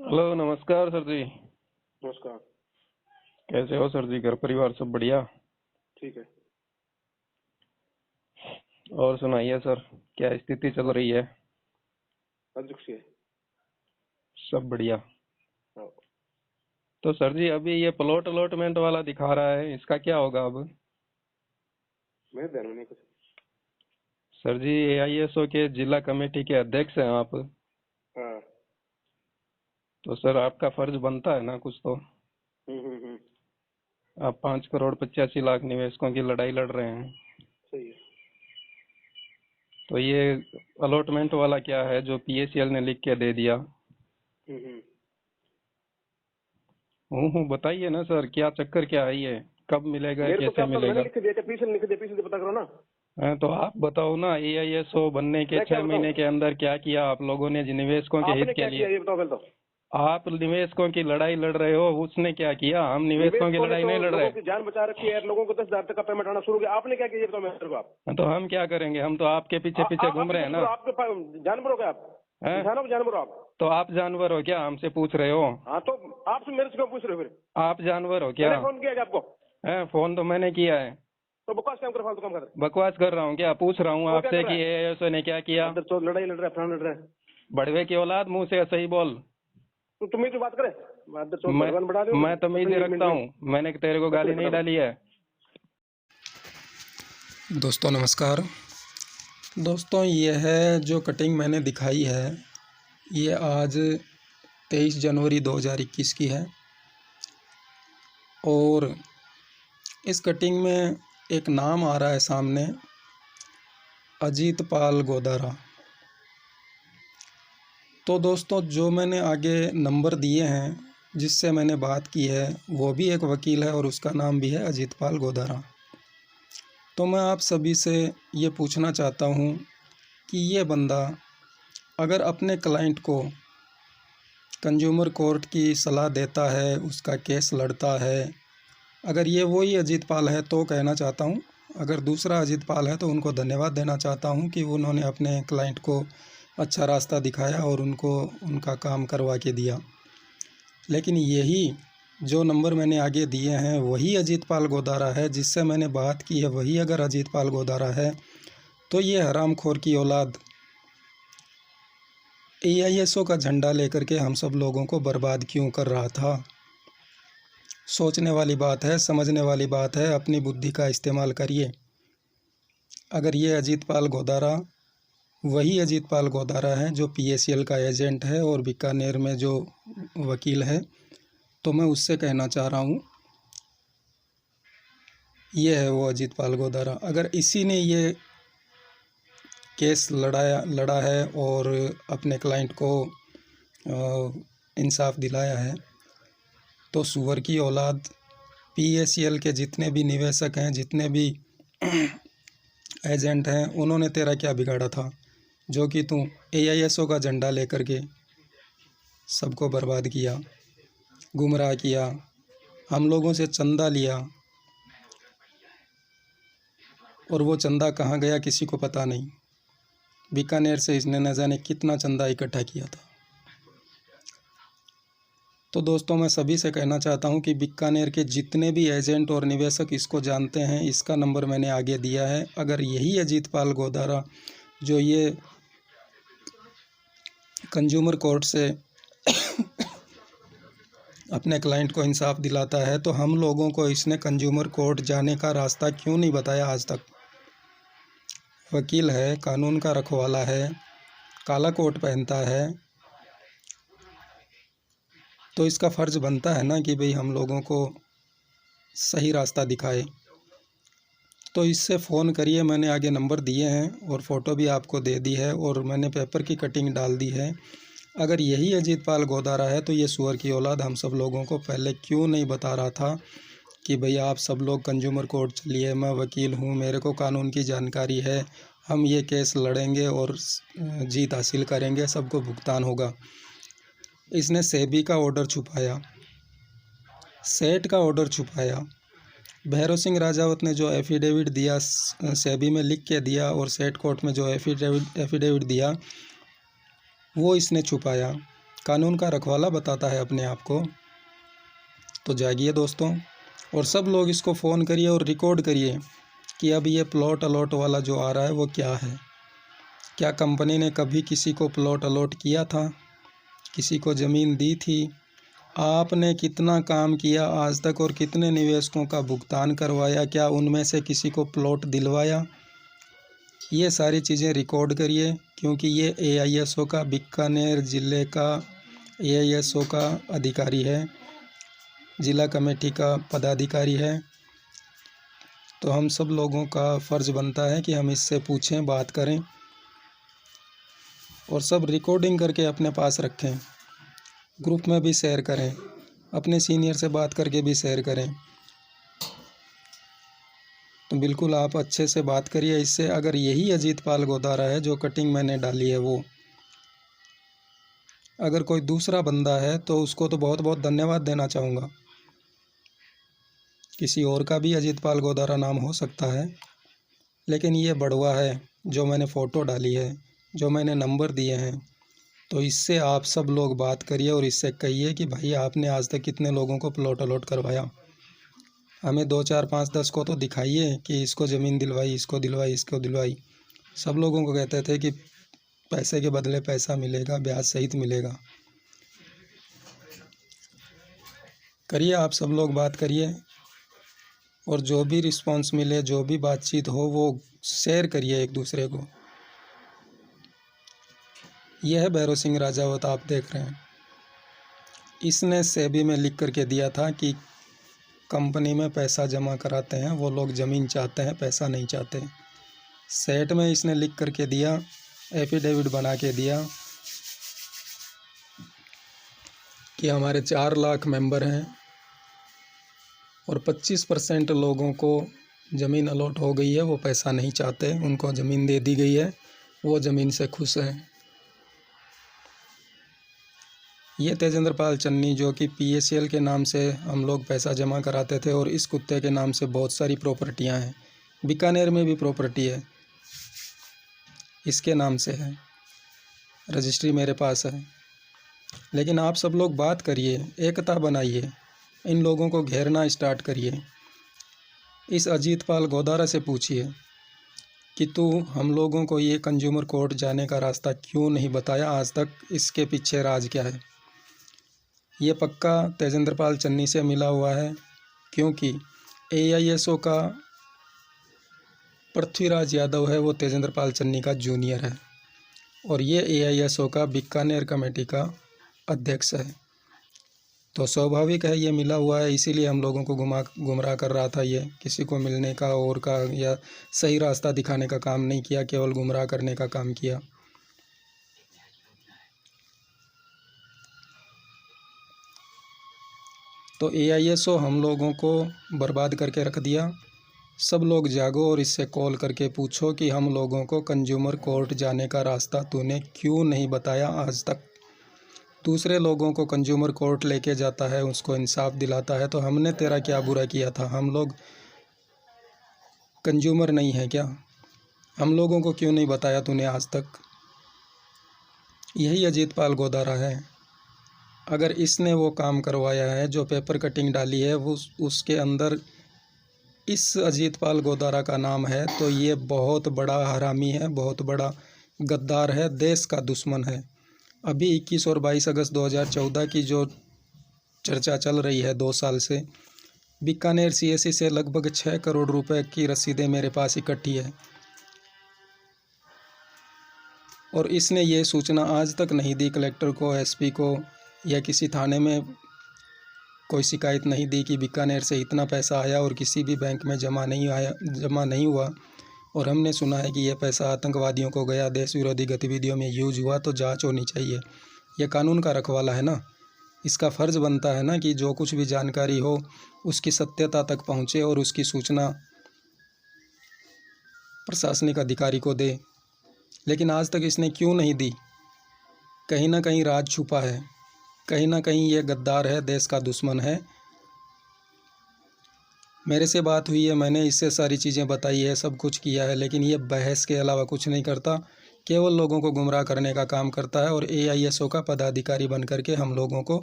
Hello, नमस्कार sir जी। नमस्कार। कैसे हो सर जी? घर परिवार सब बढ़िया? ठीक है। और सुनाइए सर, क्या स्थिति चल बस रही है? अध्यक्ष है। सब बढ़िया। हाँ, तो सर जी, अभी ये प्लॉट अलॉटमेंट वाला दिखा रहा है, इसका क्या होगा अब? मेरे ध्यान में नहीं कुछ। सर जी, एआईएसओ के जिला कमेटी के अध्यक्ष हैं आप, हाँ। तो सर आपका फर्ज बनता है ना कुछ तो। हम्म। आप 5 करोड़ 85 लाख निवेशकों की लड़ाई लड़ रहे हैं, सही है। तो ये अलॉटमेंट वाला क्या है जो पीएसीएल ने लिख के दे दिया? हम्म। हूँ बताइए ना सर, क्या चक्कर क्या है ये? कब मिलेगा, मेरे को कैसे क्या पता, मैंने मिलेगा? लिख के दिया था, पीछे से पता करो ना। हाँ, तो आप बताओ ना, एआईएसओ बनने के मैं क्या 6 महीने बताऊं? के अंदर क्या किया आप लोगों ने निवेशकों के हित आपने के क्या लिए? किया ये बताओ पहले तो। आप निवेशकों की लड़ाई लड़ रहे हो, उसने क्या किया? हम निवेशकों की निवेशकों ने लड़ाई तो नहीं लड़ रहे। लोगों की जान बचा रखी है, लोगों को 10,000 तक का पेमेंट आना शुरू किया। आपने क्या किया ये बताओ मेरे को आप। हाँ, तो हम क्या करेंगे? हम तो आपके पीछे पीछे आप घूम रहे किसे हैं करो? ना। जानवर हो क्या आप? हैं? इंसानों को जानवर हो आप? तो आप जानवर हो क्या? हमसे पूछ रहे हो? हाँ तो आपसे मेरे से क्यों पूछ रहे हो फिर? आप जानवर हो क्या? मैंने फोन किया क्या आपको? हैं? फोन तो मैंने किया है। तो बकवास काम कर, फालतू काम कर। बकवास कर रहा हूँ क्या? पूछ रहा हूँ वो क्या आपसे कर रहा कि है? एआईएसओ ने क्या किया। अंदर तो लड़ाई लड़ रहा है, प्राण लड़ रहा है। बड़वे की औलाद, मुंह से सही बोल। तो तुम्हें जो बात करे, अंदर तो मैं भगवान बढ़ा दो। मैं तमीज ही रखता हूँ, मैंने तेरे को गाली नहीं डाली है। दोस्तों नमस्कार। दोस्तों ये है जो कटिंग मैंने दिखाई है, ये आज 23 जनवरी 2021 की है। और इस कटिंग में एक नाम आ रहा है सामने, अजीत पाल गोदारा। तो दोस्तों जो मैंने आगे नंबर दिए हैं, जिससे मैंने बात की है, वो भी एक वकील है और उसका नाम भी है अजीत पाल गोदारा। तो मैं आप सभी से ये पूछना चाहता हूँ कि ये बंदा अगर अपने क्लाइंट को कंज्यूमर कोर्ट की सलाह देता है, उसका केस लड़ता है, अगर ये वही अजीत पाल है तो कहना चाहता हूँ। अगर दूसरा अजीत पाल है तो उनको धन्यवाद देना चाहता हूँ कि उन्होंने अपने क्लाइंट को अच्छा रास्ता दिखाया और उनको उनका काम करवा के दिया। लेकिन यही जो नंबर मैंने आगे दिए हैं वही अजीत पाल गोदारा है, जिससे मैंने बात की है वही अगर अजीत पाल गोदारा है, तो ये हरामखोर की औलाद एआईएसओ का झंडा लेकर के हम सब लोगों को बर्बाद क्यों कर रहा था? सोचने वाली बात है, समझने वाली बात है, अपनी बुद्धि का इस्तेमाल करिए। अगर ये अजीत पाल गोदारा वही अजीत पाल गोदारा है जो पीएसीएल का एजेंट है और बीकानेर में जो वकील है, तो मैं उससे कहना चाह रहा हूँ, ये है वो अजीत पाल गोदारा। अगर इसी ने ये केस लड़ा है और अपने क्लाइंट को इंसाफ दिलाया है, तो सुअर की औलाद पीएसीएल के जितने भी निवेशक हैं, जितने भी एजेंट हैं, उन्होंने तेरा क्या बिगाड़ा था जो कि तू एआईएसओ का झंडा लेकर के सबको बर्बाद किया, गुमराह किया, हम लोगों से चंदा लिया और वो चंदा कहाँ गया किसी को पता नहीं। बीकानेर से इसने न जाने कितना चंदा इकट्ठा किया था। तो दोस्तों मैं सभी से कहना चाहता हूं कि बीकानेर के जितने भी एजेंट और निवेशक इसको जानते हैं, इसका नंबर मैंने आगे दिया है। अगर यही अजीत पाल गोदारा जो ये कंज्यूमर कोर्ट से अपने क्लाइंट को इंसाफ दिलाता है, तो हम लोगों को इसने कंज्यूमर कोर्ट जाने का रास्ता क्यों नहीं बताया आज तक? वकील है, कानून का रखवाला है, काला कोट पहनता है, तो इसका फ़र्ज़ बनता है ना कि भाई हम लोगों को सही रास्ता दिखाए। तो इससे फ़ोन करिए, मैंने आगे नंबर दिए हैं और फ़ोटो भी आपको दे दी है और मैंने पेपर की कटिंग डाल दी है। अगर यही अजीत पाल गोदारा है तो ये सुअर की औलाद हम सब लोगों को पहले क्यों नहीं बता रहा था कि भाई आप सब लोग कंज्यूमर कोर्ट चलिए, मैं वकील हूँ, मेरे को कानून की जानकारी है, हम ये केस लड़ेंगे और जीत हासिल करेंगे, सबको भुगतान होगा। इसने सेबी का ऑर्डर छुपाया, सेट का ऑर्डर छुपाया, भैरव सिंह राजावत ने जो एफिडेविट दिया सेबी में लिख के दिया और सेट कोर्ट में जो एफिडेविट दिया वो इसने छुपाया। कानून का रखवाला बताता है अपने आप को। तो जागिए दोस्तों, और सब लोग इसको फ़ोन करिए और रिकॉर्ड करिए कि अब ये प्लॉट अलॉट वाला जो आ रहा है वो क्या है। क्या कंपनी ने कभी किसी को प्लॉट अलॉट किया था, किसी को ज़मीन दी थी? आपने कितना काम किया आज तक और कितने निवेशकों का भुगतान करवाया? क्या उनमें से किसी को प्लॉट दिलवाया? ये सारी चीज़ें रिकॉर्ड करिए, क्योंकि ये AISO का, बीकानेर ज़िले का AISO का अधिकारी है, ज़िला कमेटी का पदाधिकारी है। तो हम सब लोगों का फ़र्ज़ बनता है कि हम इससे पूछें, बात करें और सब रिकॉर्डिंग करके अपने पास रखें। ग्रुप में भी शेयर करें, अपने सीनियर से बात करके भी शेयर करें। तो बिल्कुल आप अच्छे से बात करिए इससे। अगर यही अजीतपाल गोदारा है जो कटिंग मैंने डाली है, वो अगर कोई दूसरा बंदा है तो उसको तो बहुत बहुत धन्यवाद देना चाहूँगा। किसी और का भी अजीतपाल गोदारा नाम हो सकता है, लेकिन ये बढ़वा है जो मैंने फ़ोटो डाली है, जो मैंने नंबर दिए हैं। तो इससे आप सब लोग बात करिए और इससे कहिए कि भाई आपने आज तक कितने लोगों को प्लॉट अलॉट करवाया। हमें 2 4 5 10 को तो दिखाइए कि इसको ज़मीन दिलवाई, इसको दिलवाई, इसको दिलवाई। सब लोगों को कहते थे कि पैसे के बदले पैसा मिलेगा, ब्याज सहित मिलेगा। करिए, आप सब लोग बात करिए और जो भी रिस्पांस मिले, जो भी बातचीत हो, वो शेयर करिए एक दूसरे को। यह है भैरव सिंह राजावत, आप देख रहे हैं। इसने सेबी में लिख करके दिया था कि कंपनी में पैसा जमा कराते हैं वो लोग ज़मीन चाहते हैं, पैसा नहीं चाहते। सेट में इसने लिख करके दिया, एफिडेविट बना के दिया कि हमारे 4 लाख मेंबर हैं और 25% लोगों को ज़मीन अलॉट हो गई है, वो पैसा नहीं चाहते, उनको ज़मीन दे दी गई है, वो ज़मीन से खुश हैं। ये तेजेंद्र पाल चन्नी, जो कि PACL के नाम से हम लोग पैसा जमा कराते थे, और इस कुत्ते के नाम से बहुत सारी प्रॉपर्टियां हैं। बीकानेर में भी प्रॉपर्टी है, इसके नाम से है, रजिस्ट्री मेरे पास है। लेकिन आप सब लोग बात करिए, एकता बनाइए, इन लोगों को घेरना स्टार्ट करिए। इस अजीतपाल गोदारा से पूछिए कि तू हम लोगों को ये कंज्यूमर कोर्ट जाने का रास्ता क्यों नहीं बताया आज तक, इसके पीछे राज क्या है। ये पक्का तेजेंद्र पाल चन्नी से मिला हुआ है, क्योंकि AISO का पृथ्वीराज यादव है, वो तेजेंद्र पाल चन्नी का जूनियर है, और ये AISO का बीकानेर कमेटी का अध्यक्ष है। तो स्वाभाविक है ये मिला हुआ है, इसीलिए हम लोगों को गुमराह कर रहा था। ये किसी को मिलने का और का या सही रास्ता दिखाने का काम नहीं किया, केवल गुमराह करने का काम किया। तो AISO हम लोगों को बर्बाद करके रख दिया। सब लोग जागो और इससे कॉल करके पूछो कि हम लोगों को कंज्यूमर कोर्ट जाने का रास्ता तूने क्यों नहीं बताया आज तक। दूसरे लोगों को कंज्यूमर कोर्ट लेके जाता है, उसको इंसाफ दिलाता है, तो हमने तेरा क्या बुरा किया था? हम लोग कंज्यूमर नहीं है क्या? हम लोगों को क्यों नहीं बताया तूने आज तक? यही अजीतपाल गोदारा है। अगर इसने वो काम करवाया है, जो पेपर कटिंग डाली है, वो उसके अंदर इस अजीतपाल गोदारा का नाम है, तो ये बहुत बड़ा हरामी है, बहुत बड़ा गद्दार है, देश का दुश्मन है। अभी 21 और 22 अगस्त 2014 की जो चर्चा चल रही है 2 साल से, बीकानेर CSE से लगभग 6 करोड़ रुपए की रसीदें मेरे पास इकट्ठी है, और इसने ये सूचना आज तक नहीं दी कलेक्टर को, SP को, या किसी थाने में कोई शिकायत नहीं दी कि बीकानेर से इतना पैसा आया और किसी भी बैंक में जमा नहीं हुआ। और हमने सुना है कि यह पैसा आतंकवादियों को गया, देश विरोधी गतिविधियों में यूज हुआ, तो जांच होनी चाहिए। यह कानून का रखवाला है ना, इसका फ़र्ज़ बनता है ना कि जो कुछ भी जानकारी हो उसकी सत्यता तक पहुँचे और उसकी सूचना प्रशासनिक अधिकारी को दे। लेकिन आज तक इसने क्यों नहीं दी? कहीं ना कहीं राज छुपा है, कहीं ना कहीं ये गद्दार है, देश का दुश्मन है। मेरे से बात हुई है, मैंने इससे सारी चीज़ें बताई है, सब कुछ किया है, लेकिन ये बहस के अलावा कुछ नहीं करता। केवल लोगों को गुमराह करने का काम करता है और AISO का पदाधिकारी बन करके हम लोगों को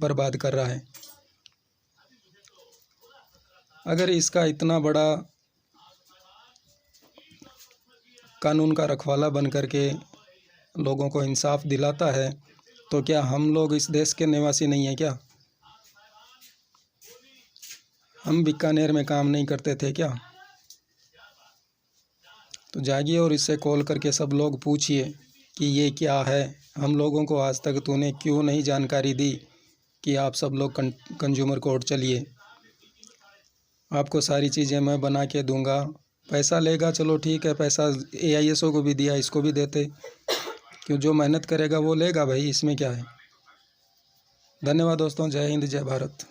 बर्बाद कर रहा है। अगर इसका इतना बड़ा कानून का रखवाला बन करके लोगों को इंसाफ दिलाता है तो क्या हम लोग इस देश के निवासी नहीं हैं क्या? हम बीकानेर में काम नहीं करते थे क्या? तो जागिए और इससे कॉल करके सब लोग पूछिए कि ये क्या है। हम लोगों को आज तक तूने क्यों नहीं जानकारी दी कि आप सब लोग कंज्यूमर कोर्ट चलिए, आपको सारी चीज़ें मैं बना के दूंगा। पैसा लेगा, चलो ठीक है, पैसा AISO को भी दिया, इसको भी देते, क्यों? जो मेहनत करेगा वो लेगा भाई, इसमें क्या है। धन्यवाद दोस्तों, जय हिंद, जय भारत।